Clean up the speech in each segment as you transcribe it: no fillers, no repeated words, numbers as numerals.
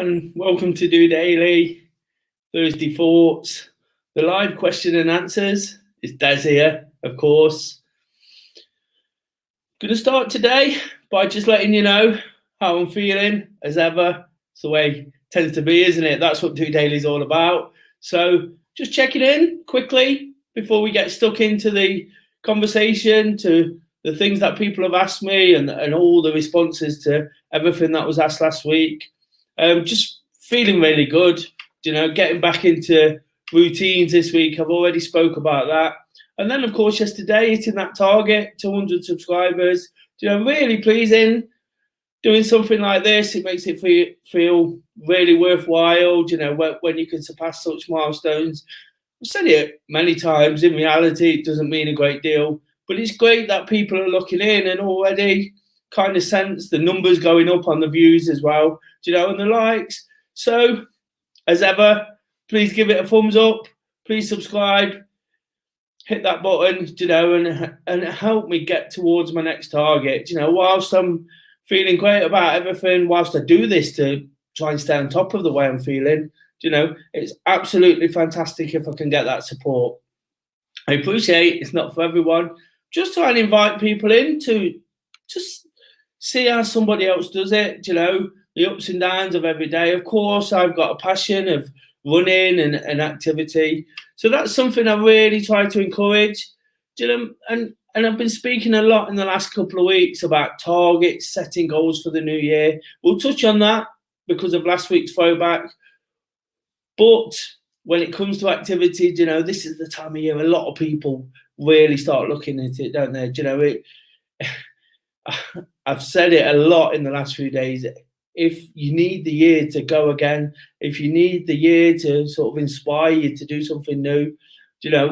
everyone, welcome to DOdaily, Thursday Thoughts, the live question and answers. It's Des here, of course. Going to start today by just letting you know how I'm feeling, as ever. It's the way it tends to be, isn't it? That's what DOdaily is all about. So just checking in quickly before we get stuck into the conversation, to the things that people have asked me and all the responses to everything that was asked last week. Just feeling really good, getting back into routines this week. I've already spoke about that. And then, of course, yesterday, hitting that target, 200 subscribers, really pleasing. Doing something like this, it makes it feel really worthwhile, when you can surpass such milestones. I've said it many times. In reality, it doesn't mean a great deal. But it's great that people are looking in and already kind of sense the numbers going up on the views as well, and the likes. So, as ever, please give it a thumbs up. Please subscribe. Hit that button, and help me get towards my next target. Whilst I'm feeling great about everything, whilst I do this to try and stay on top of the way I'm feeling, it's absolutely fantastic if I can get that support. I appreciate it's not for everyone. Just try and invite people in to just see how somebody else does it, the ups and downs of every day. Of course, I've got a passion of running and activity. So that's something I really try to encourage. And I've been speaking a lot in the last couple of weeks about targets, setting goals for the new year. We'll touch on that because of last week's throwback. But when it comes to activity, this is the time of year a lot of people really start looking at it, don't they? I've said it a lot in the last few days. If you need the year to go again, if you need the year to sort of inspire you to do something new,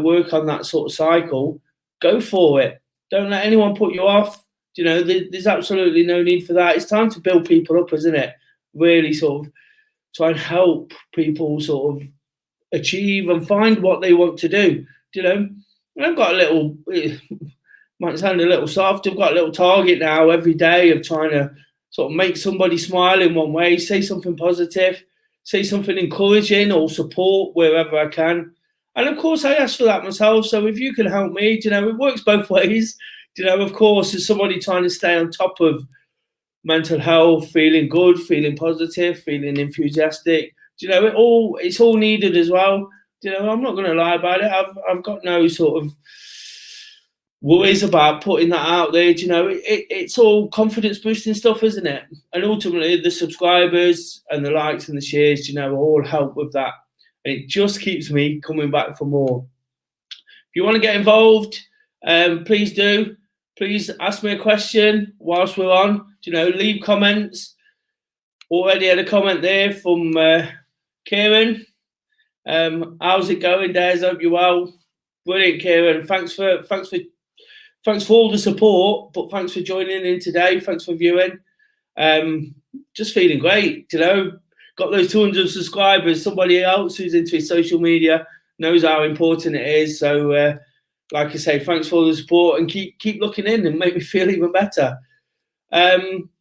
work on that sort of cycle, go for it. Don't let anyone put you off. There's absolutely no need for that. It's time to build people up, isn't it? Really sort of try and help people sort of achieve and find what they want to do. I've got a little, it might sound a little soft, I've got a little target now every day of trying to sort of make somebody smile in one way, say something positive, say something encouraging or support wherever I can. And of course, I ask for that myself. So if you can help me, it works both ways. Of course, as somebody trying to stay on top of mental health, feeling good, feeling positive, feeling enthusiastic, it's all needed as well. I'm not going to lie about it. I've got no sort of worries about putting that out there. It's all confidence boosting stuff, isn't it? And ultimately, the subscribers and the likes and the shares, all help with that. And it just keeps me coming back for more. If you want to get involved, please do. Please ask me a question whilst we're on. Leave comments. Already had a comment there from Kieran. How's it going, Des? Hope you're well. Brilliant, Kieran. Thanks for all the support, but thanks for joining in today. Thanks for viewing. Just feeling great, Got those 200 subscribers. Somebody else who's into his social media knows how important it is. So, like I say, thanks for all the support and keep looking in and make me feel even better.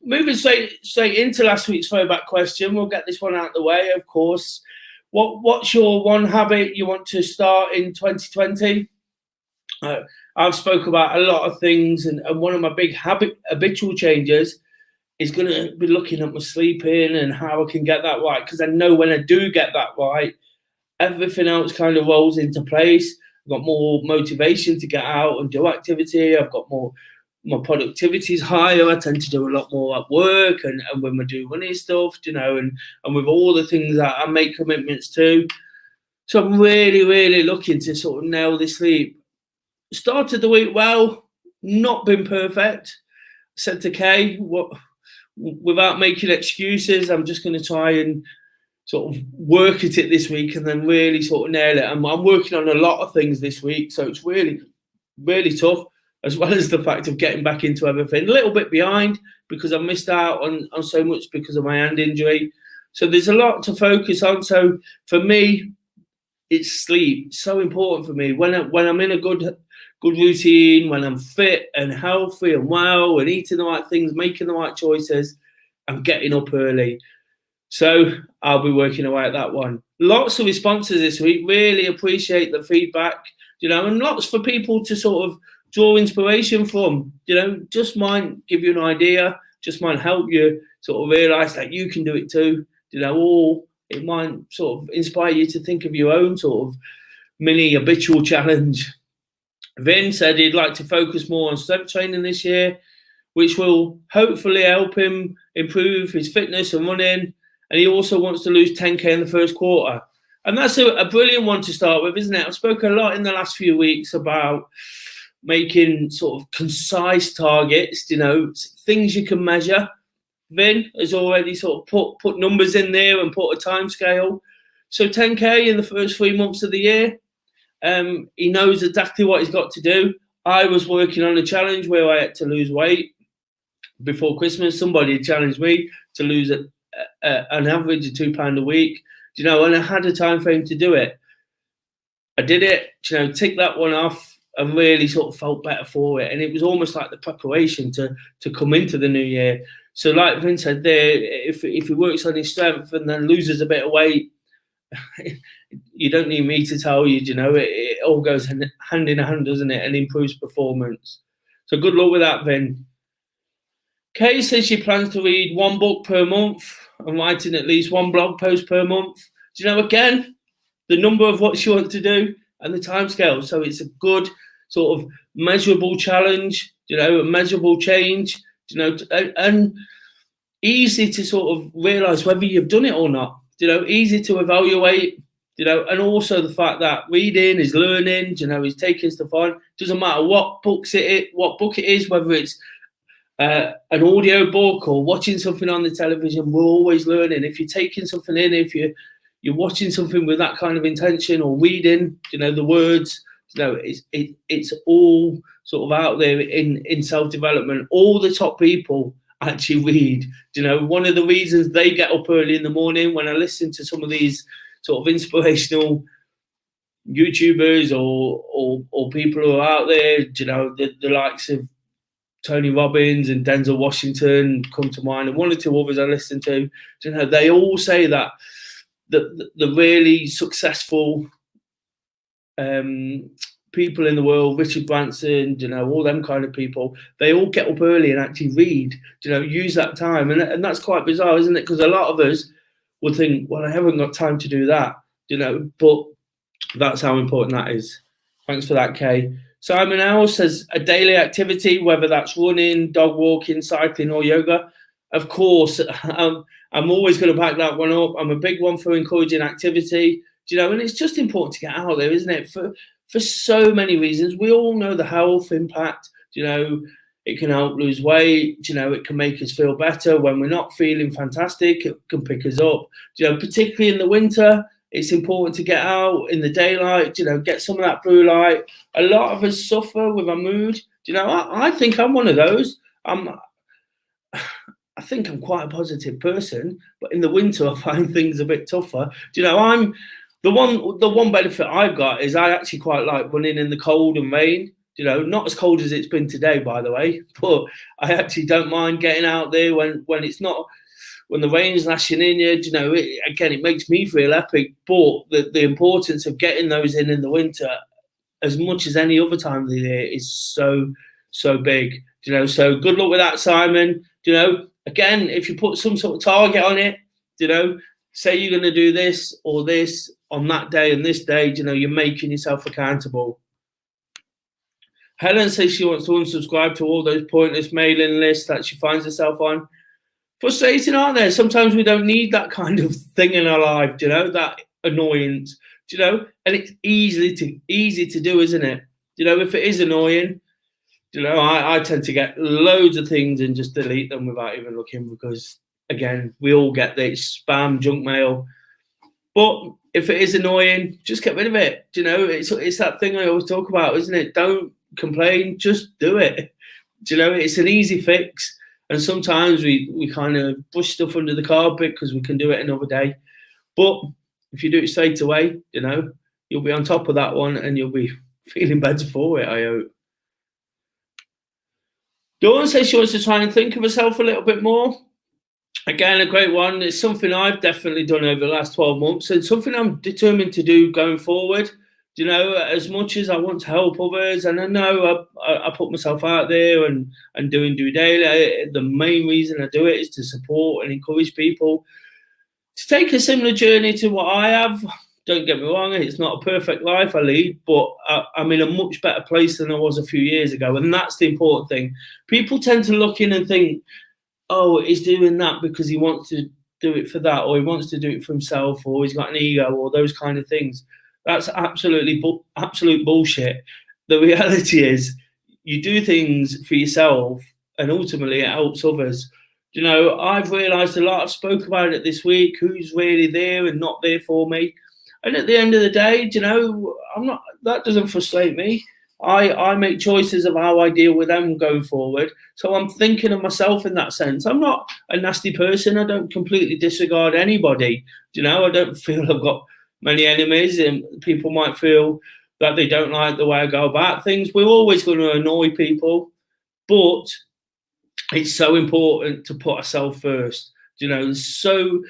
Moving straight into last week's throwback question. We'll get this one out of the way, of course. What's your one habit you want to start in 2020? I've spoke about a lot of things, and one of my big habitual changes is going to be looking at my sleeping and how I can get that right. Because I know when I do get that right, everything else kind of rolls into place. I've got more motivation to get out and do activity. I've got my productivity is higher. I tend to do a lot more at work and when we do money stuff, and with all the things that I make commitments to. So I'm really, really looking to sort of nail this sleep. Started the week well, not been perfect. Said to Kay, without making excuses, I'm just going to try and sort of work at it this week and then really sort of nail it. I'm working on a lot of things this week, so it's really, really tough, as well as the fact of getting back into everything. A little bit behind because I missed out on so much because of my hand injury. So there's a lot to focus on. So for me, it's sleep. It's so important for me. When I'm in a good routine, when I'm fit and healthy and well and eating the right things, making the right choices, I'm getting up early. So I'll be working away at that one. Lots of responses this week. Really appreciate the feedback, and lots for people to sort of draw inspiration from. Just might give you an idea, just might help you sort of realise that you can do it too. Or it might sort of inspire you to think of your own sort of mini habitual challenge. Vin said he'd like to focus more on strength training this year, which will hopefully help him improve his fitness and running. And he also wants to lose 10K in the first quarter. And that's a brilliant one to start with, isn't it? I've spoken a lot in the last few weeks about making sort of concise targets, things you can measure. Vin has already sort of put numbers in there and put a time scale. So 10K in the first 3 months of the year. He knows exactly what he's got to do. I was working on a challenge where I had to lose weight before Christmas. Somebody challenged me to lose an average of £2 a week, and I had a time frame to do it. I did it, tick that one off, and really sort of felt better for it. And it was almost like the preparation to come into the new year. So like Vince said there, if he works on his strength and then loses a bit of weight, you don't need me to tell you, it all goes hand in hand, doesn't it? And improves performance. So good luck with that, Vin. Kay says she plans to read one book per month and writing at least one blog post per month. Again, the number of what she wants to do and the timescale. So it's a good sort of measurable challenge, a measurable change, and easy to sort of realise whether you've done it or not. Easy to evaluate, and also the fact that reading is learning, is taking stuff on. Doesn't matter what book it is, whether it's an audio book or watching something on the television, we're always learning. If you're taking something in, if you're watching something with that kind of intention or reading, the words, it's all sort of out there in self-development. All the top people actually read. One of the reasons they get up early in the morning, when I listen to some of these sort of inspirational YouTubers or people who are out there, the likes of Tony Robbins and Denzel Washington come to mind, and one or two others I listen to, they all say that the really successful people in the world, Richard Branson, all them kind of people, they all get up early and actually read, use that time. And that's quite bizarre, isn't it? Because a lot of us would think, well, I haven't got time to do that, but that's how important that is. Thanks for that, Kay. Simon L says a daily activity, whether that's running, dog walking, cycling, or yoga. Of course, I'm always going to back that one up. I'm a big one for encouraging activity, and it's just important to get out there, isn't it? For so many reasons. We all know the health impact. It can help lose weight. It can make us feel better when we're not feeling fantastic. It can pick us up. Particularly in the winter, it's important to get out in the daylight. Get some of that blue light. A lot of us suffer with our mood. I think I'm one of those. I think I'm quite a positive person, but in the winter I find things a bit tougher. I'm the one benefit I've got is I actually quite like running in the cold and rain. Not as cold as it's been today, by the way, but I actually don't mind getting out there when it's not, when the rain's lashing in you. It makes me feel epic. But the importance of getting those in the winter, as much as any other time of the year, is so big. So good luck with that, Simon. Again, if you put some sort of target on it, say you're going to do this or this on that day and this day, you're making yourself accountable. Helen says she wants to unsubscribe to all those pointless mailing lists that she finds herself on. Frustrating, aren't they? Sometimes we don't need that kind of thing in our life, that annoyance, and it's easy to do, isn't it? If it is annoying, I tend to get loads of things and just delete them without even looking, because again, we all get the spam, junk mail. But if it is annoying, just get rid of it. It's that thing I always talk about, isn't it? Don't complain, just do it. It's an easy fix. And sometimes we kind of push stuff under the carpet because we can do it another day. But if you do it straight away, you'll be on top of that one and you'll be feeling better for it, I hope. Dawn says she wants to try and think of herself a little bit more. Again, a great one. It's something I've definitely done over the last 12 months and something I'm determined to do going forward. You know, as much as I want to help others, and I know I put myself out there and doing DOdaily, the main reason I do it is to support and encourage people to take a similar journey to what I have. Don't get me wrong, it's not a perfect life I lead, but I'm in a much better place than I was a few years ago. And that's the important thing. People tend to look in and think, oh, he's doing that because he wants to do it for that, or he wants to do it for himself, or he's got an ego, or those kind of things. That's absolute bullshit. The reality is you do things for yourself and ultimately it helps others. You know, I've realised a lot, I've spoke about it this week, who's really there and not there for me. And at the end of the day, you know, that doesn't frustrate me. I make choices of how I deal with them going forward. So I'm thinking of myself in that sense. I'm not a nasty person. I don't completely disregard anybody. You know, I don't feel I've got many enemies, and people might feel that they don't like the way I go about things. We're always going to annoy people, but it's so important to put ourselves first. You know, so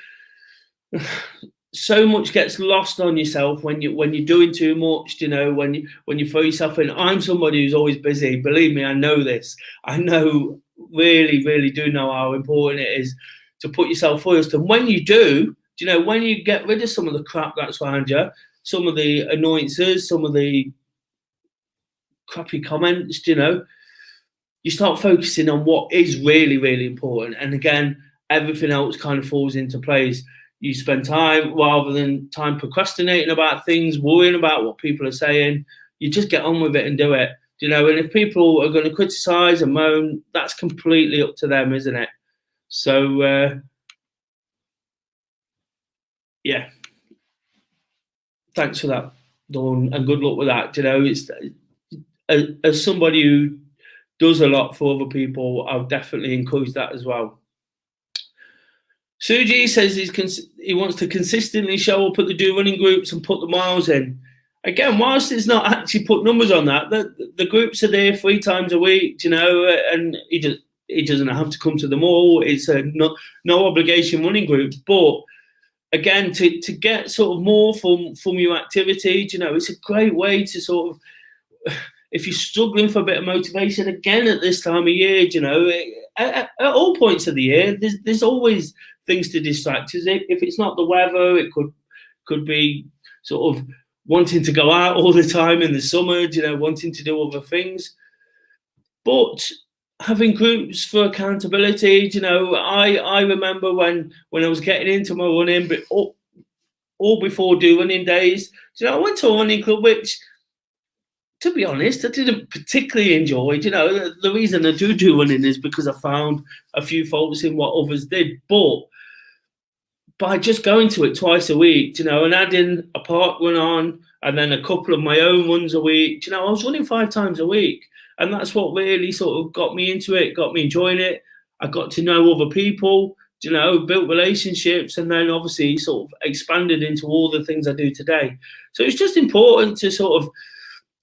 much gets lost on yourself when you're doing too much. You know, when you throw yourself in. I'm somebody who's always busy. Believe me, I know this. I know, really do know how important it is to put yourself first. And when you do, you know, when you get rid of some of the crap that's around you, some of the annoyances, some of the crappy comments, you know, you start focusing on what is really important. And again, everything else kind of falls into place. You spend time, rather than time procrastinating about things, worrying about what people are saying, you just get on with it and do it. You know, and if people are going to criticize and moan, that's completely up to them, isn't it? So, yeah. Thanks for that, Dawn, and good luck with that. You know, it's as somebody who does a lot for other people, I'll definitely encourage that as well. Suji says he wants to consistently show up at the do running groups and put the miles in. Again, whilst it's not actually put numbers on that, the groups are there 3 times a week, you know, and he doesn't have to come to them all. It's a no obligation running group, but again, to get sort of more from your activity, you know, it's a great way to sort of, if you're struggling for a bit of motivation, again at this time of year, you know, at all points of the year, there's always things to distract us. If it's not the weather, it could be sort of wanting to go out all the time in the summer, you know, wanting to do other things. But having groups for accountability, you know, I remember when I was getting into my running, but all before do running days, you know, I went to a running club, which, to be honest, I didn't particularly enjoy. You know, the reason I do running is because I found a few faults in what others did. But by just going to it twice a week, you know, and adding a park run on and then a couple of my own runs a week, you know, I was running 5 times a week. And that's what really sort of got me into it, got me enjoying it. I got to know other people, you know, built relationships, and then obviously sort of expanded into all the things I do today. So it's just important to sort of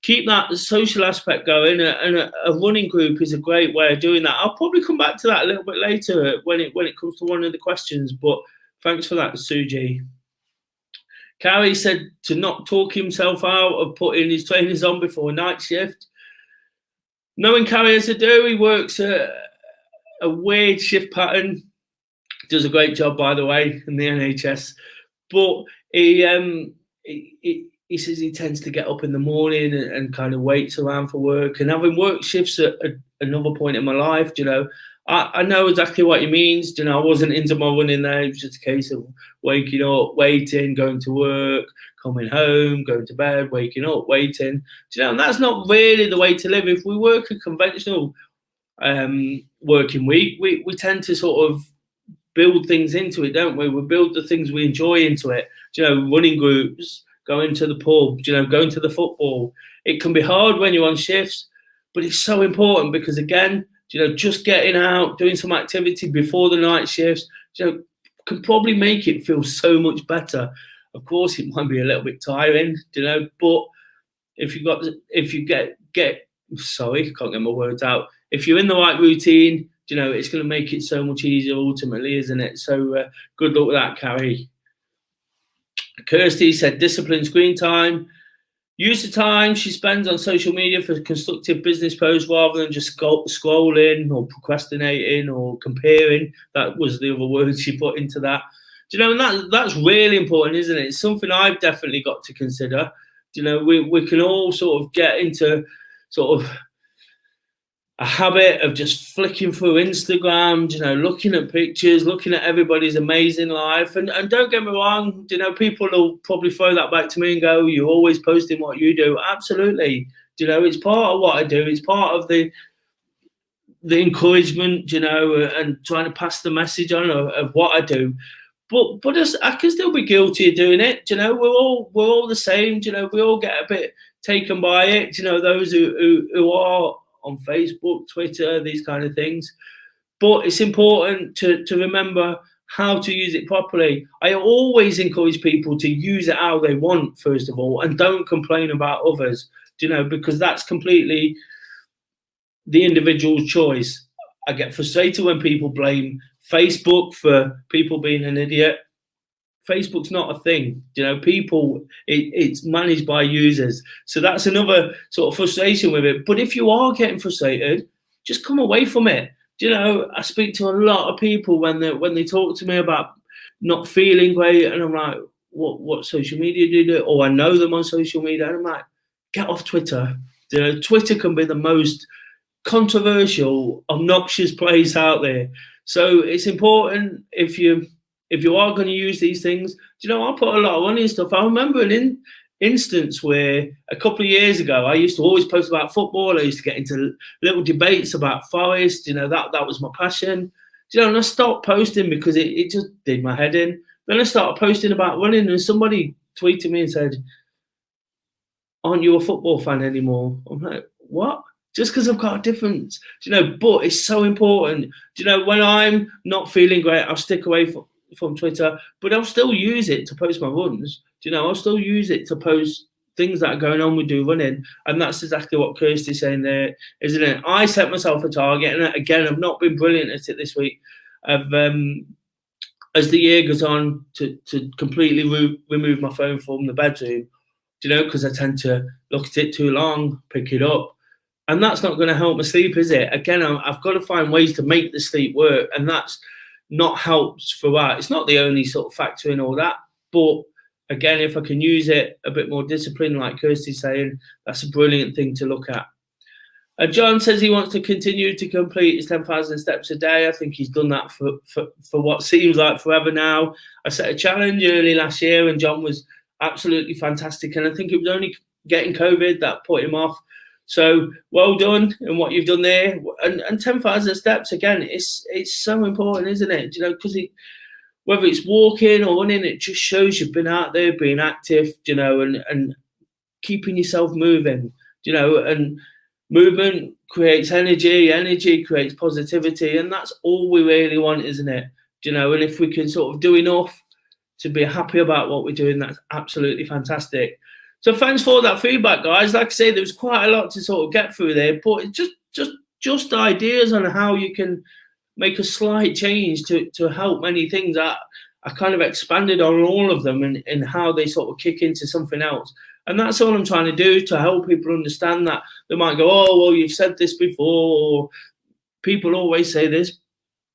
keep that social aspect going, and a running group is a great way of doing that. I'll probably come back to that a little bit later when it comes to one of the questions, but thanks for that, Suji. Carrie said to not talk himself out of putting his trainers on before a night shift. Knowing Carrie as I do, he works a weird shift pattern. Does a great job, by the way, in the NHS. But he says he tends to get up in the morning and kind of waits around for work. And having work shifts at another point in my life, you know, I know exactly what he means. You know, I wasn't into my running there. It was just a case of waking up, waiting, going to work, coming home, going to bed, waking up, waiting. You know, and that's not really the way to live. If we work a conventional working week, we tend to sort of build things into it, don't we? We build the things we enjoy into it. You know, running groups, going to the pub, you know, going to the football. It can be hard when you're on shifts, but it's so important because, again, you know, just getting out, doing some activity before the night shifts, you know, can probably make it feel so much better. Of course, it might be a little bit tiring, you know, but if you get, sorry, can't get my words out. If you're in the right routine, you know, it's going to make it so much easier ultimately, isn't it? So good luck with that, Carrie. Kirsty said discipline screen time. Use the time she spends on social media for constructive business posts rather than just scrolling or procrastinating or comparing. That was the other word she put into that. Do you know, and that's really important, isn't it? It's something I've definitely got to consider. Do you know, we can all sort of get into sort of a habit of just flicking through Instagram, you know, looking at pictures, looking at everybody's amazing life. And don't get me wrong, you know, people will probably throw that back to me and go, you're always posting what you do. Absolutely. You know, it's part of what I do. It's part of the encouragement, you know, and trying to pass the message on of what I do. But I can still be guilty of doing it. You know, we're all the same. You know, we all get a bit taken by it. You know, those who are on Facebook, Twitter, these kind of things. But it's important to remember how to use it properly. I always encourage people to use it how they want, first of all, and don't complain about others, you know, because that's completely the individual's choice. I get frustrated when people blame Facebook for people being an idiot. Facebook's not a thing, you know. It's managed by users, so that's another sort of frustration with it. But if you are getting frustrated, just come away from it. You know, I speak to a lot of people when they talk to me about not feeling great, and I'm like, what social media do you do? Or I know them on social media, and I'm like, get off Twitter. You know, Twitter can be the most controversial, obnoxious place out there. So it's important if you are going to use these things. You know, I put a lot of money and stuff. I remember an instance where a couple of years ago, I used to always post about football. I used to get into little debates about Forest. You know, that was my passion. You know, and I stopped posting because it just did my head in. Then I started posting about running, and somebody tweeted me and said, "Aren't you a football fan anymore?" I'm like, what? Just because I've got a difference, you know, but it's so important. You know, when I'm not feeling great, I'll stick away from Twitter, but I'll still use it to post my runs. You know, I'll still use it to post things that are going on with do running. And that's exactly what Kirsty's saying there, isn't it? I set myself a target, and again, I've not been brilliant at it this week. I've, as the year goes on, to completely remove my phone from the bedroom, you know, because I tend to look at it too long, pick it up. And that's not going to help my sleep, is it? Again, I've got to find ways to make the sleep work, and that's not helped throughout. It's not the only sort of factor in all that, but again, if I can use it a bit more discipline, like Kirsty's saying, that's a brilliant thing to look at. John says he wants to continue to complete his 10,000 steps a day. I think he's done that for what seems like forever now. I set a challenge early last year, and John was absolutely fantastic. And I think it was only getting COVID that put him off. So well done in what you've done there. And 10,000 steps, again, it's so important, isn't it? You know, because whether it's walking or running, it just shows you've been out there, being active, you know, and keeping yourself moving, you know, and movement creates energy creates positivity, and that's all we really want, isn't it? You know, and if we can sort of do enough to be happy about what we're doing, that's absolutely fantastic. So thanks for that feedback, guys. Like I say, there was quite a lot to sort of get through there, but it's just ideas on how you can make a slight change to help many things. I kind of expanded on all of them and how they sort of kick into something else. And that's all I'm trying to do, to help people understand that. They might go, oh, well, you've said this before, or people always say this,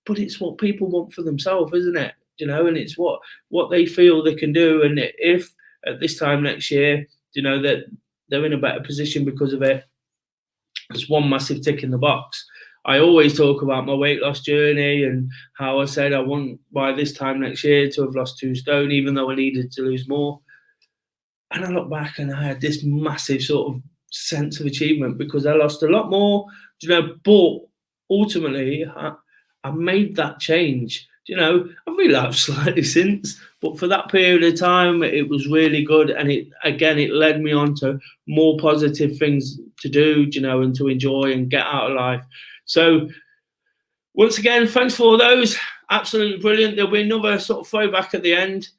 but it's what people want for themselves, isn't it? You know, and it's what they feel they can do. And if at this time next year, you know, that they're in a better position because of it, it's one massive tick in the box. I always talk about my weight loss journey and how I said I want by this time next year to have lost 2 stone, even though I needed to lose more. And I look back and I had this massive sort of sense of achievement because I lost a lot more, you know, but ultimately I made that change. You know, I've relapsed slightly since, but for that period of time, it was really good. And it led me on to more positive things to do, you know, and to enjoy and get out of life. So once again, thanks for all those. Absolutely brilliant. There'll be another sort of throwback at the end.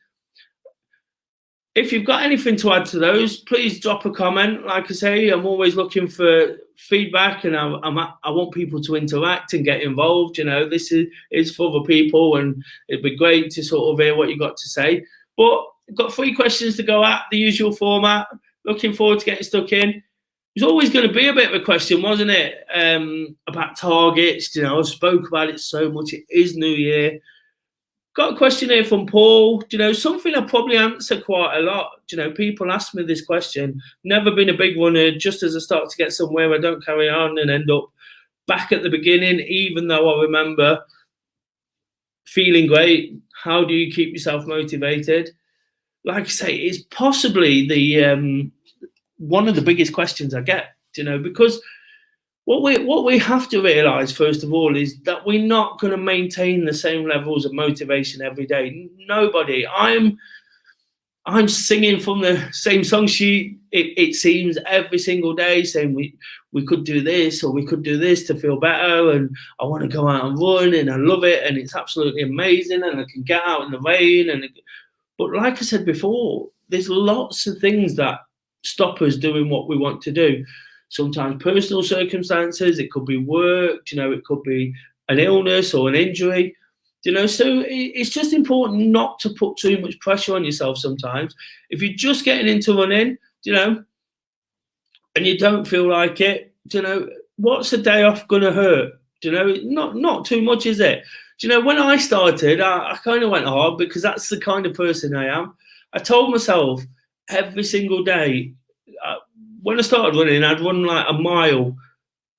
If you've got anything to add to those, please drop a comment. Like I say, I'm always looking for feedback, and I want people to interact and get involved. This is for other people, and it'd be great to sort of hear what you got to say. But I've got 3 questions to go at, the usual format. Looking forward to getting stuck in. It was always going to be a bit of a question, wasn't it? About targets. I spoke about it so much. It is New Year. Got a question here from Paul. Something I probably answer quite a lot. People ask me this question. Never been a big runner. Just as I start to get somewhere, I don't carry on and end up back at the beginning, even though I remember feeling great. How do you keep yourself motivated? Like I say, it's possibly the one of the biggest questions I get. Because what we have to realise, first of all, is that we're not going to maintain the same levels of motivation every day. Nobody. I'm singing from the same song sheet, it seems, every single day, saying we could do this or we could do this to feel better, and I want to go out and run, and I love it, and it's absolutely amazing, and I can get out in the rain. But like I said before, there's lots of things that stop us doing what we want to do. Sometimes personal circumstances, it could be work, it could be an illness or an injury, so it's just important not to put too much pressure on yourself sometimes. If you're just getting into running, and you don't feel like it, what's a day off going to hurt? Not too much, is it? When I started, I kind of went hard because that's the kind of person I am. I told myself every single day, when I started running, I'd run like a mile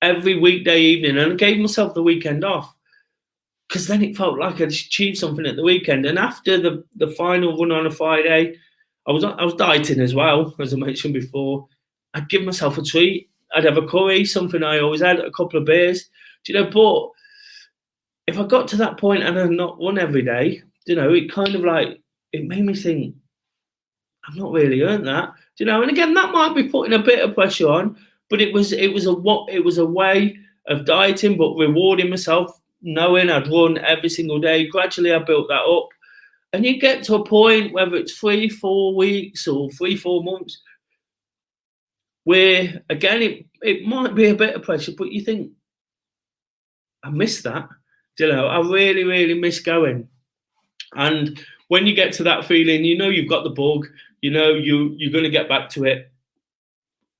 every weekday evening, and I gave myself the weekend off because then it felt like I'd achieved something at the weekend. And after the final run on a Friday, I was dieting as well, as I mentioned before. I'd give myself a treat. I'd have a curry, something I always had, a couple of beers. But if I got to that point and I'd not run every day, it kind of like, it made me think, I've not really earned that, And again, that might be putting a bit of pressure on, but it was a way of dieting, but rewarding myself, knowing I'd run every single day. Gradually, I built that up, and you get to a point, whether it's 3-4 weeks or 3-4 months, where again it might be a bit of pressure, but you think, I miss that. I really, really miss going. And when you get to that feeling, you've got the bug, you're going to get back to it.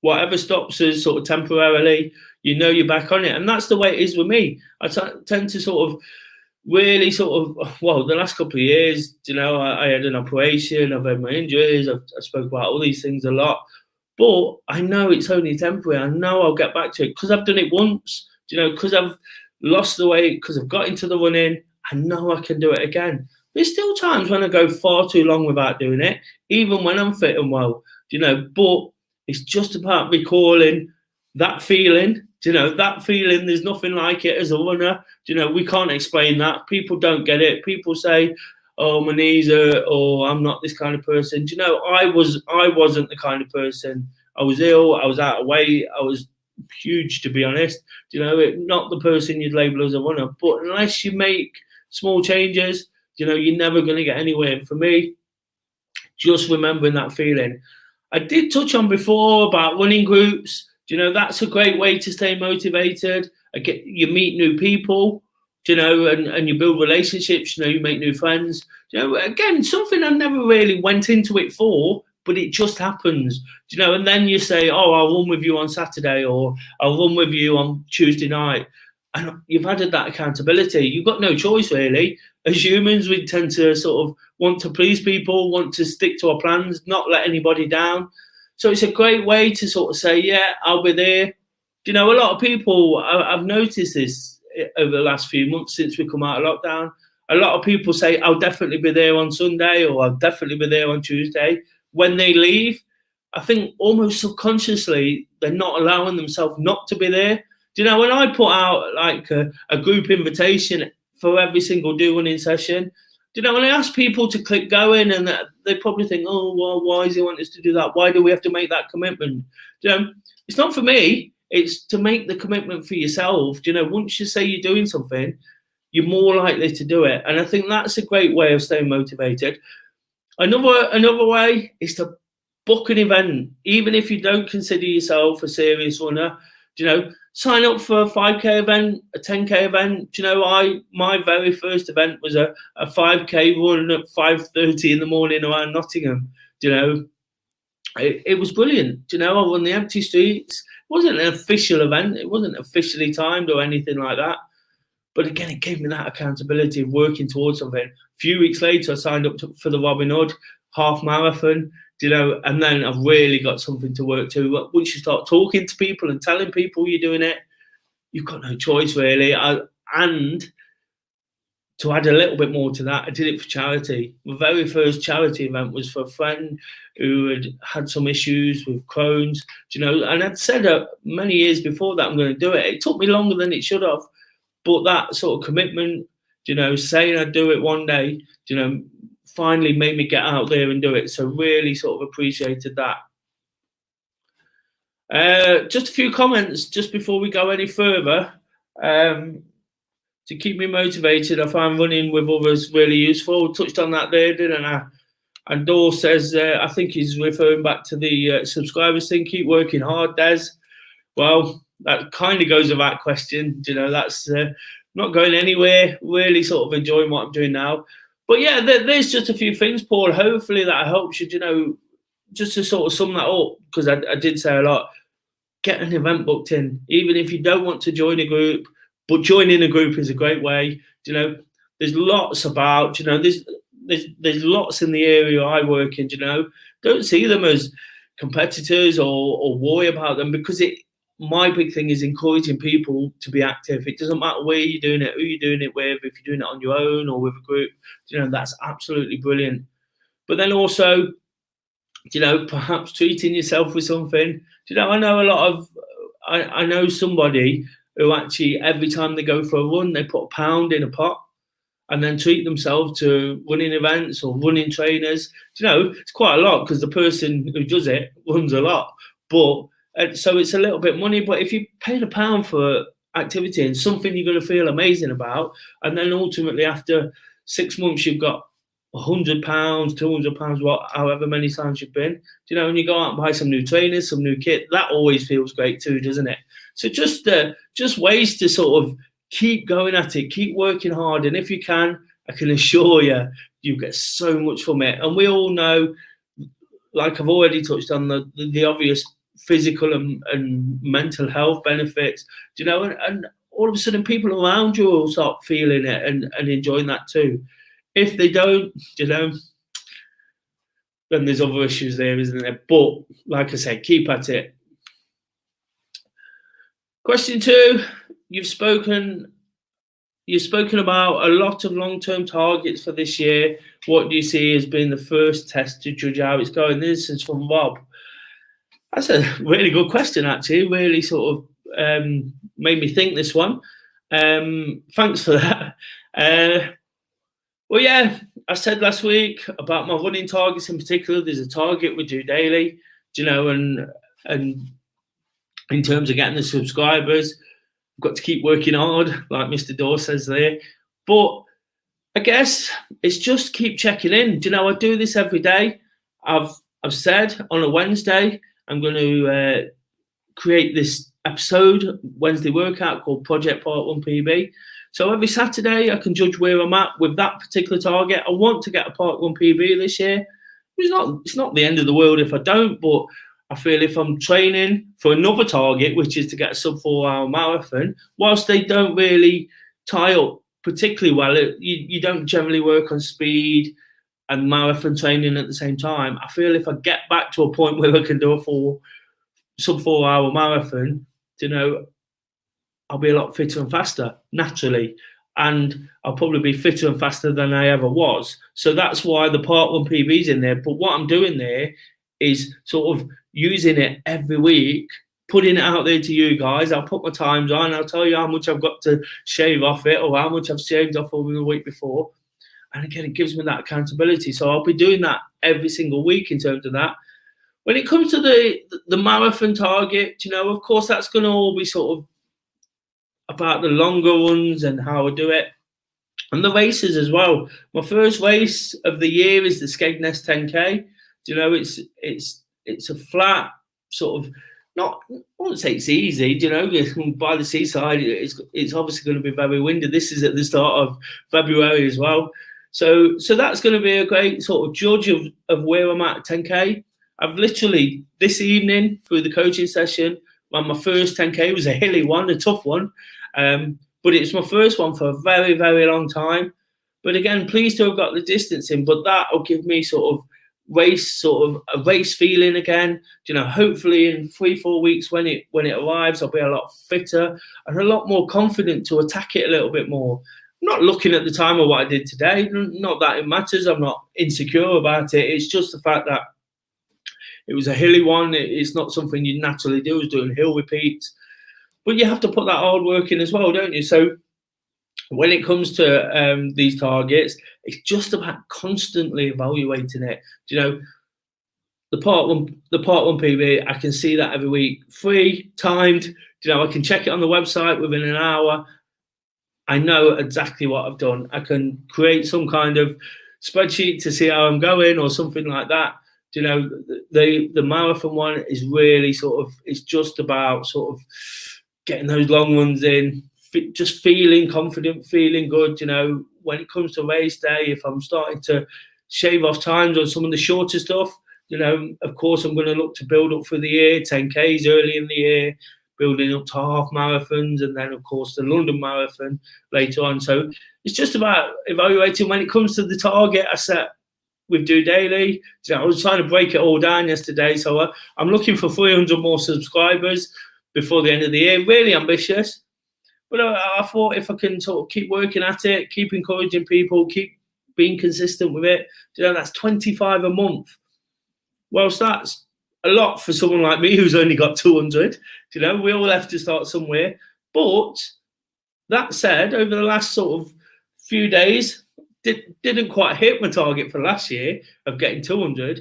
Whatever stops us sort of temporarily, you're back on it. And that's the way it is with me. I tend to sort of really the last couple of years, I had an operation, I've had my injuries, I spoke about all these things a lot. But I know it's only temporary. I know I'll get back to it because I've done it once, because I've lost the weight, because I've got into the running. I know I can do it again. There's still times when I go far too long without doing it, even when I'm fit and well, but it's just about recalling that feeling, that feeling. There's nothing like it as a runner. We can't explain that. People don't get it. People say, oh, my knees hurt, or I'm not this kind of person. I wasn't the kind of person. I was ill. I was out of weight. I was huge, to be honest. Not the person you'd label as a runner. But unless you make small changes, you're never going to get anywhere. For me, just remembering that feeling. I did touch on before about running groups. That's a great way to stay motivated. You meet new people, and you build relationships, you make new friends. Again, something I never really went into it for, but it just happens, and then you say, oh, I'll run with you on Saturday, or I'll run with you on Tuesday night. And you've added that accountability. You've got no choice, really. As humans, we tend to sort of want to please people, want to stick to our plans, not let anybody down. So it's a great way to sort of say, yeah, I'll be there. A lot of people, I've noticed this over the last few months since we come out of lockdown. A lot of people say, I'll definitely be there on Sunday, or I'll definitely be there on Tuesday. When they leave, I think almost subconsciously, they're not allowing themselves not to be there. When I put out like a group invitation for every single do running session, when I ask people to click go in, and they probably think, oh, well, why does he want us to do that? Why do we have to make that commitment? It's not for me. It's to make the commitment for yourself. Once you say you're doing something, you're more likely to do it. And I think that's a great way of staying motivated. Another way is to book an event, even if you don't consider yourself a serious runner. Sign up for a 5K event, a 10K event. My very first event was a 5K run at 5:30 in the morning around Nottingham. It was brilliant. I run the empty streets. It wasn't an official event. It wasn't officially timed or anything like that. But again, it gave me that accountability of working towards something. A few weeks later, I signed up for the Robin Hood half marathon, and then I've really got something to work to. Once you start talking to people and telling people you're doing it, you've got no choice, really. And to add a little bit more to that, I did it for charity. My very first charity event was for a friend who had some issues with Crohn's, and I'd said many years before that I'm going to do it. It took me longer than it should have. But that sort of commitment, saying I'd do it one day, finally made me get out there and do it. So really sort of appreciated that. Just a few comments just before we go any further. To keep me motivated, I find running with others really useful. We touched on that there, didn't I? And Dor says, I think he's referring back to the subscribers thing. Keep working hard, Des. Well, that kind of goes without question. That's not going anywhere. Really sort of enjoying what I'm doing now. But yeah, there's just a few things, Paul. Hopefully that helps you, just to sort of sum that up, because I did say a lot. Get an event booked in, even if you don't want to join a group. But joining a group is a great way. There's lots about, there's lots in the area I work in, Don't see them as competitors or worry about them, because my big thing is encouraging people to be active. It doesn't matter where you're doing it, who you're doing it with, if you're doing it on your own or with a group, that's absolutely brilliant. But then also, perhaps treating yourself with something. I know I know somebody who actually every time they go for a run, they put £1 in a pot and then treat themselves to running events or running trainers. It's quite a lot because the person who does it runs a lot. But so it's a little bit money. But if you paid £1 for activity and something you're going to feel amazing about, and then ultimately after 6 months you've got £100, £200, however many times you've been, and you go out and buy some new trainers, some new kit, that always feels great too, doesn't it? So just ways to sort of keep going at it, keep working hard, and if you can, I can assure you get so much from it. And we all know, like I've already touched on, the obvious physical and mental health benefits, and all of a sudden people around you will start feeling it and enjoying that too. If they don't, then there's other issues there, isn't there? But like I said, keep at it. Question 2, you've spoken about a lot of long-term targets for this year. What do you see as being the first test to judge how it's going? This is from Rob. That's a really good question, actually. Really sort of made me think, this one. Thanks for that. Well, yeah, I said last week about my running targets in particular. There's a target with DOdaily, and in terms of getting the subscribers, I've got to keep working hard, like Mr. Dor says there. But I guess it's just keep checking in. I do this every day. I've said on a Wednesday I'm going to create this episode, Wednesday workout, called Project Part 1 PB. So every Saturday I can judge where I'm at with that particular target. I want to get a Part 1 PB this year. It's not the end of the world if I don't, but I feel if I'm training for another target, which is to get a sub 4-hour marathon, whilst they don't really tie up particularly well, you don't generally work on speed and marathon training at the same time. I feel if I get back to a point where I can do a sub 4-hour marathon, I'll be a lot fitter and faster naturally, and I'll probably be fitter and faster than I ever was. So that's why the Part 1 PB's in there. But what I'm doing there is sort of using it every week, putting it out there to you guys. I'll put my times on. I'll tell you how much I've got to shave off it or how much I've shaved off over the week before. And again, it gives me that accountability. So I'll be doing that every single week in terms of that. When it comes to the marathon target, of course, that's going to all be sort of about the longer ones and how I do it. And the races as well. My first race of the year is the Skateness 10K. You know, it's a flat sort of, not, I wouldn't say it's easy. You know, by the seaside, it's obviously going to be very windy. This is at the start of February as well, so that's going to be a great sort of judge of where I'm at 10K. I've literally this evening through the coaching session, ran my first 10K. It was a hilly one, a tough one. But it's my first one for a very, very long time. But again, pleased to have got the distance in. But that will give me sort of a race feeling again. You know, hopefully in 3-4 weeks when it arrives, I'll be a lot fitter and a lot more confident to attack it a little bit more. I'm not looking at the time of what I did today. Not that it matters. I'm not insecure about it. It's just the fact that it was a hilly one. It's not something you naturally do, is doing hill repeats. But you have to put that hard work in as well, don't you? So when it comes to these targets, it's just about constantly evaluating it. You know, the part one PB, I can see that every week, free, timed. You know, I can check it on the website within an hour. I know exactly what I've done. I can create some kind of spreadsheet to see how I'm going or something like that. You know, the marathon one is really sort of, it's just about sort of getting those long runs in, just feeling confident, feeling good. You know, when it comes to race day, if I'm starting to shave off times on some of the shorter stuff, you know, of course, I'm going to look to build up for the year, 10Ks early in the year, building up to half marathons, and then, of course, the London Marathon later on. So it's just about evaluating when it comes to the target I set with DOdaily. You know, I was trying to break it all down yesterday. So I'm looking for 300 more subscribers before the end of the year. Really ambitious. But I thought if I can sort of keep working at it, keep encouraging people, keep being consistent with it, you know, that's 25 a month. Whilst that's a lot for someone like me who's only got 200, you know, we all have to start somewhere. But that said, over the last sort of few days, didn't quite hit my target for last year of getting 200.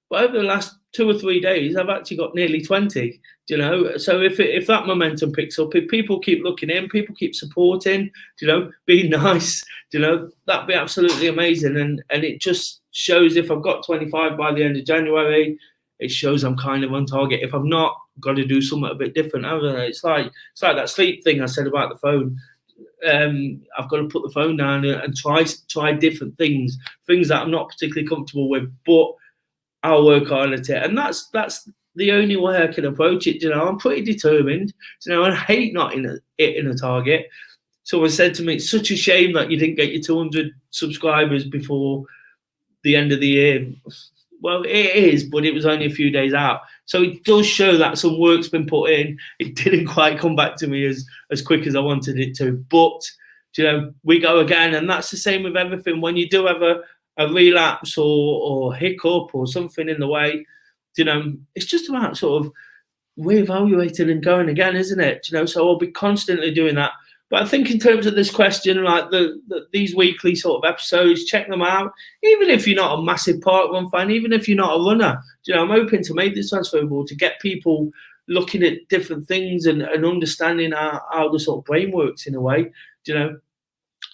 But over the last 2 or 3 days, I've actually got nearly 20, you know. So if that momentum picks up, if people keep looking in, people keep supporting, you know, being nice, you know, that'd be absolutely amazing. And it just shows if I've got 25 by the end of January, it shows I'm kind of on target. If I'm not, got to do something a bit different, haven't I? It's like that sleep thing I said about the phone. I've got to put the phone down and try different things that I'm not particularly comfortable with, but I'll work hard at it. And that's the only way I can approach it. You know, I'm pretty determined. You know, and I hate not hitting a target. Someone said to me, it's such a shame that you didn't get your 200 subscribers before the end of the year. Well, it is, but it was only a few days out. So it does show that some work's been put in. It didn't quite come back to me as quick as I wanted it to. But, you know, we go again. And that's the same with everything. When you do have a relapse or hiccup or something in the way, you know, it's just about sort of reevaluating and going again, isn't it? You know, so I'll be constantly doing that. But I think in terms of this question, like these weekly sort of episodes, check them out. Even if you're not a massive parkrun fan, even if you're not a runner, you know, I'm hoping to make this transferable to get people looking at different things and understanding how the sort of brain works in a way, you know.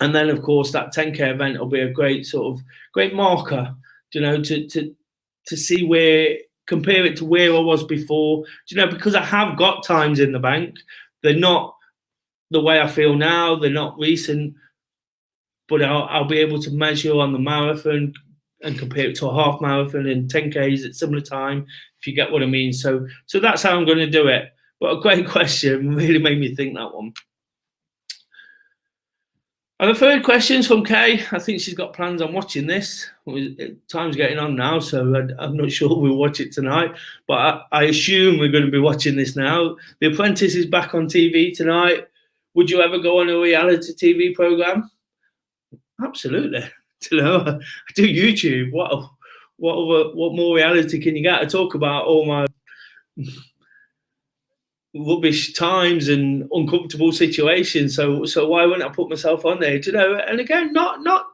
And then, of course, that 10K event will be a great marker, you know, to see where, compare it to where I was before, you know, because I have got times in the bank. They're not the way I feel now. They're not recent, but I'll be able to measure on the marathon and compare it to a half marathon and 10Ks at similar time, if you get what I mean. So that's how I'm going to do it. But a great question, really made me think, that one. And the third question's from Kay. I think she's got plans on watching this. Time's getting on now, so I'm not sure we'll watch it tonight. But I assume we're going to be watching this now. The Apprentice is back on TV tonight. Would you ever go on a reality TV program? Absolutely. You know, I do YouTube. What more reality can you get? I talk about all my rubbish times and uncomfortable situations. So why wouldn't I put myself on there? Do you know? And again, not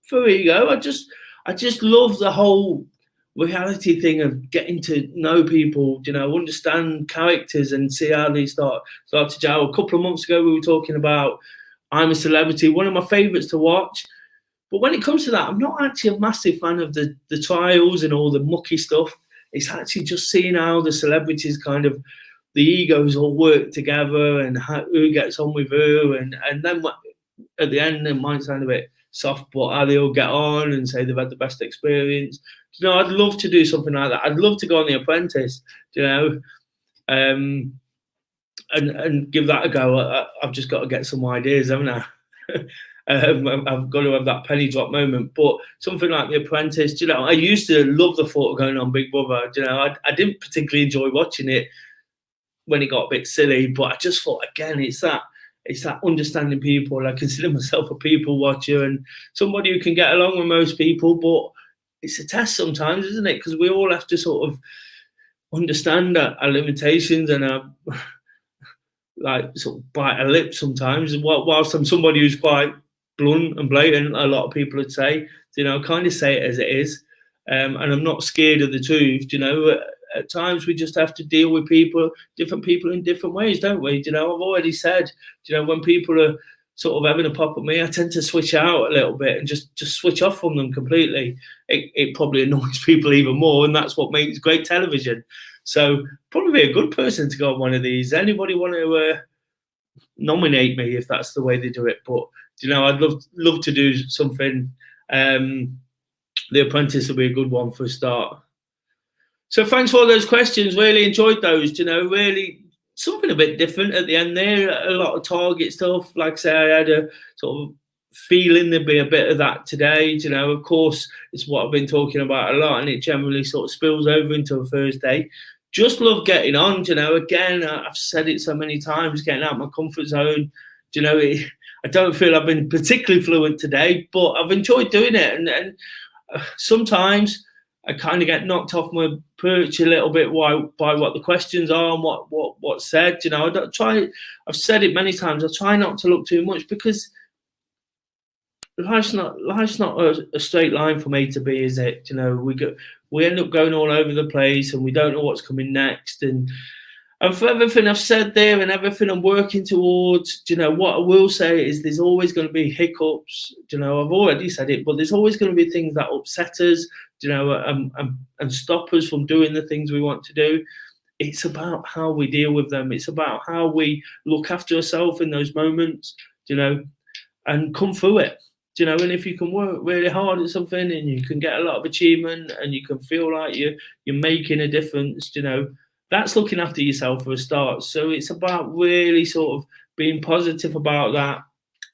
for ego. I just love the whole reality thing of getting to know people, you know, understand characters and see how they start to gel. A couple of months ago, we were talking about I'm a Celebrity, one of my favourites to watch. But when it comes to that, I'm not actually a massive fan of the trials and all the mucky stuff. It's actually just seeing how the celebrities kind of, the egos all work together and who gets on with who. And then at the end, it might sound a bit soft, but how they all get on and say they've had the best experience. You know, I'd love to do something like that. I'd love to go on The Apprentice, you know, and give that a go. I've just got to get some ideas, haven't I? I've got to have that penny drop moment. But something like The Apprentice, you know, I used to love the thought of going on Big Brother. You know, I didn't particularly enjoy watching it when it got a bit silly, but I just thought, again, it's that understanding people. I consider myself a people watcher and somebody who can get along with most people, but it's a test sometimes, isn't it? Because we all have to sort of understand our limitations and our like sort of bite a lip sometimes. Whilst I'm somebody who's quite blunt and blatant, a lot of people would say, you know, kind of say it as it is, and I'm not scared of the truth. You know, at times we just have to deal with different people in different ways, don't we? You know, I've already said, you know, when people are sort of having a pop at me, I tend to switch out a little bit and just switch off from them completely. It probably annoys people even more, and that's what makes great television. So probably a good person to go on one of these. Anybody want to nominate me if that's the way they do it? But you know, I'd love to do something. The Apprentice will be a good one for a start. So thanks for all those questions. Really enjoyed those. You know, really something a bit different at the end there. A lot of target stuff. Like I say, I had a sort of feeling there'd be a bit of that today. You know, of course, it's what I've been talking about a lot, and it generally sort of spills over into a Thursday. Just love getting on. You know, again, I've said it so many times, getting out of my comfort zone. You know, I don't feel I've been particularly fluent today, but I've enjoyed doing it. And sometimes I kind of get knocked off my perch a little bit by what the questions are and what's said. You know, I've said it many times. I try not to look too much because life's not a straight line from A to B, is it? You know, we end up going all over the place and we don't know what's coming next. And for everything I've said there and everything I'm working towards, you know, what I will say is there's always going to be hiccups. You know, I've already said it, but there's always going to be things that upset us, you know, and stop us from doing the things we want to do. It's about how we deal with them. It's about how we look after ourselves in those moments, you know, and come through it. You know, and if you can work really hard at something and you can get a lot of achievement and you can feel like you're making a difference, you know, that's looking after yourself for a start. So it's about really sort of being positive about that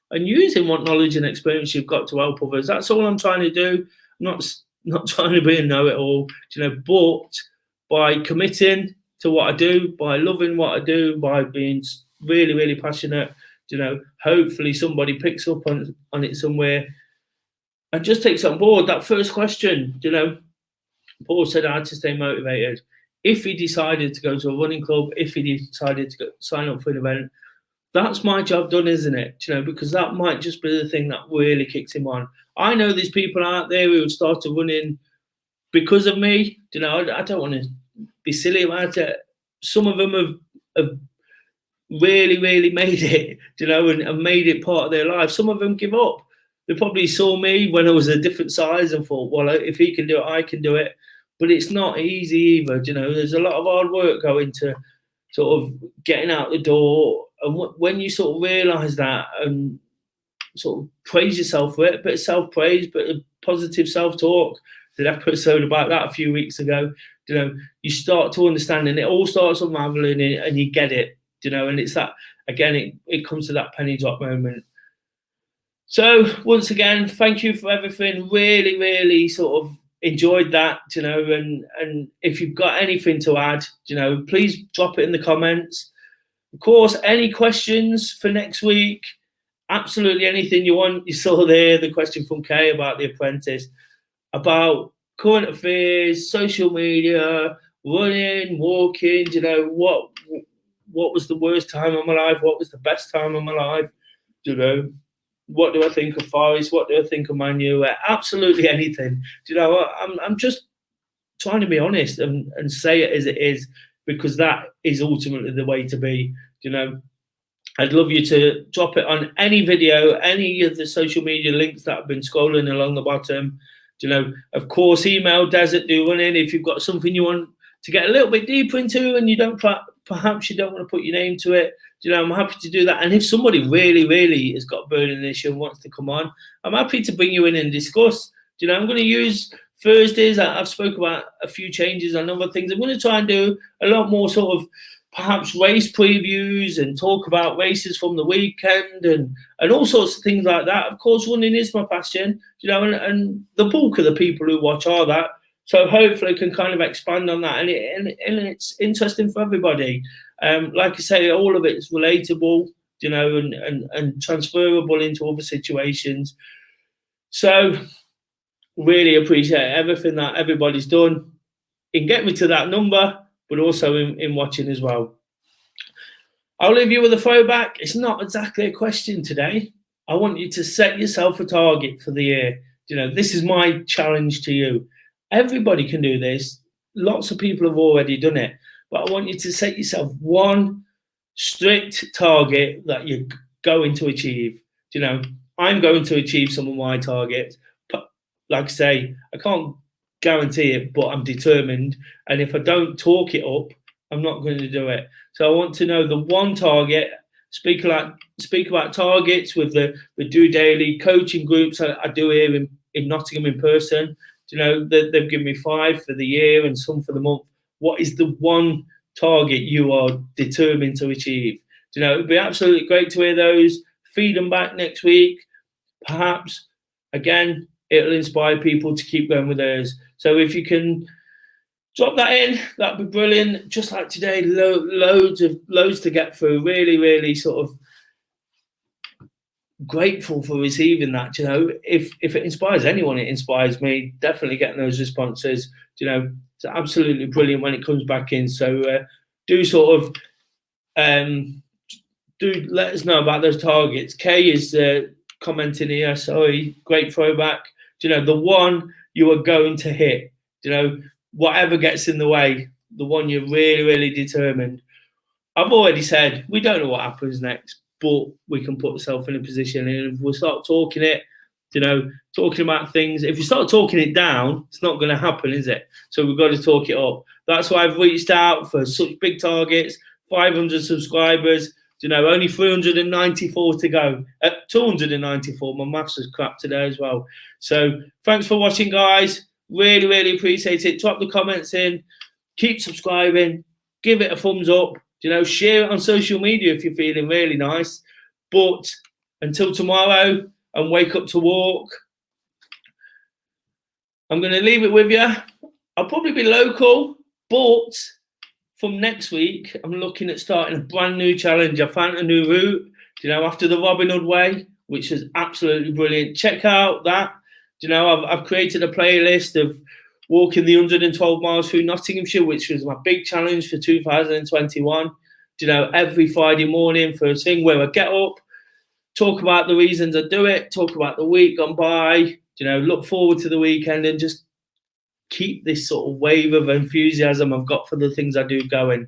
and using what knowledge and experience you've got to help others. That's all I'm trying to do. I'm not trying to be a know-it-all, you know, but by committing to what I do, by loving what I do, by being really, really passionate, you know, hopefully somebody picks up on it somewhere and just takes on board that first question. You know, Paul said I had to stay motivated. If he decided to go to a running club, if he decided to sign up for an event, that's my job done, isn't it? You know, because that might just be the thing that really kicks him on. I know there's people out there who have started running because of me. You know, I don't want to be silly about it. Some of them have really, really made it, you know, and made it part of their life. Some of them give up. They probably saw me when I was a different size and thought, well, if he can do it, I can do it. But it's not easy either, you know. There's a lot of hard work going to sort of getting out the door. And when you sort of realise that and sort of praise yourself for it, a bit of self-praise, but a positive self-talk. Did an episode about that a few weeks ago. You know, you start to understand and it all starts unraveling and you get it. You know, and it's that, again, it comes to that penny drop moment. So once again, thank you for everything. Really, really sort of enjoyed that, you know, and if you've got anything to add, you know, please drop it in the comments. Of course, any questions for next week, absolutely anything you want. You saw there the question from Kay about The Apprentice, about current affairs, social media, running, walking, you know, what was the worst time of my life? What was the best time of my life? You know, what do I think of Forest? What do I think of Man U? Absolutely anything. You know, I'm just trying to be honest and say it as it is, because that is ultimately the way to be. You know, I'd love you to drop it on any video, any of the social media links that have been scrolling along the bottom. Of course, email Des@DoRunning if you've got something you want to get a little bit deeper into and you don't perhaps you don't want to put your name to it. I'm happy to do that. And if somebody really has got a burning issue and wants to come on, I'm happy to bring you in and discuss. I'm going to use Thursdays. I've spoke about a few changes and other things. I'm going to try and do a lot more sort of perhaps race previews and talk about races from the weekend and all sorts of things like that. Of course, running is my passion, and the bulk of the people who watch are that. So hopefully I can kind of expand on that, and it's interesting for everybody. Like I say, all of it is relatable, and transferable into other situations. So really appreciate everything that everybody's done in getting me to that number, but also in watching as well. I'll leave you with a throwback. It's not exactly a question today. I want you to set yourself a target for the year. This is my challenge to you. Everybody can do this. Lots of people have already done it. But I want you to set yourself one strict target that you're going to achieve. I'm going to achieve some of my targets. But like I say, I can't guarantee it, but I'm determined. And if I don't talk it up, I'm not going to do it. So I want to know the one target. Speak about targets with the DOdaily coaching groups I do here in Nottingham in person. They've given me 5 for the year and some for the month. What is the one target you are determined to achieve? It would be absolutely great to hear those. Feed them back next week. Perhaps, again, it'll inspire people to keep going with theirs. So if you can drop that in, that'd be brilliant. Just like today, loads to get through. Really sort of grateful for receiving that. If it inspires anyone, it inspires me. Definitely getting those responses. It's absolutely brilliant when it comes back in. So do sort of do let us know about those targets. Kay is commenting here. Sorry, great throwback. The one you are going to hit. Whatever gets in the way, the one you're really determined. I've already said we don't know what happens next, but we can put ourselves in a position, and if we start talking it, talking about things. If you start talking it down, it's not going to happen, is it? So we've got to talk it up. That's why I've reached out for such big targets. 500 subscribers. Only 394 to go. 294. My maths is crap today as well. So thanks for watching, guys. Really appreciate it. Drop the comments in. Keep subscribing. Give it a thumbs up. Share it on social media if you're feeling really nice. But until tomorrow and wake up to walk, I'm going to leave it with you. I'll probably be local, but from next week, I'm looking at starting a brand new challenge. I found a new route, after the Robin Hood Way, which is absolutely brilliant. Check out that. I've created a playlist of walking the 112 miles through Nottinghamshire, which was my big challenge for 2021. Every Friday morning first thing, where I get up, talk about the reasons I do it, talk about the week gone by, look forward to the weekend, and just keep this sort of wave of enthusiasm I've got for the things I do going.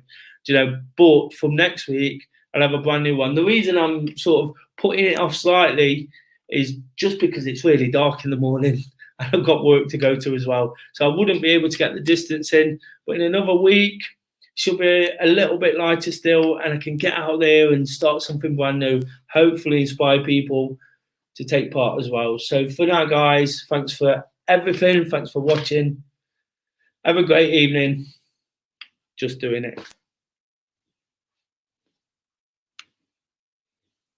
But from next week, I'll have a brand new one. The reason I'm sort of putting it off slightly is just because it's really dark in the morning and I've got work to go to as well. So I wouldn't be able to get the distance in. But in another week, should be a little bit lighter still, and I can get out there and start something brand new, hopefully inspire people to take part as well. So for now, guys, thanks for everything. Thanks for watching. Have a great evening. Just doing it.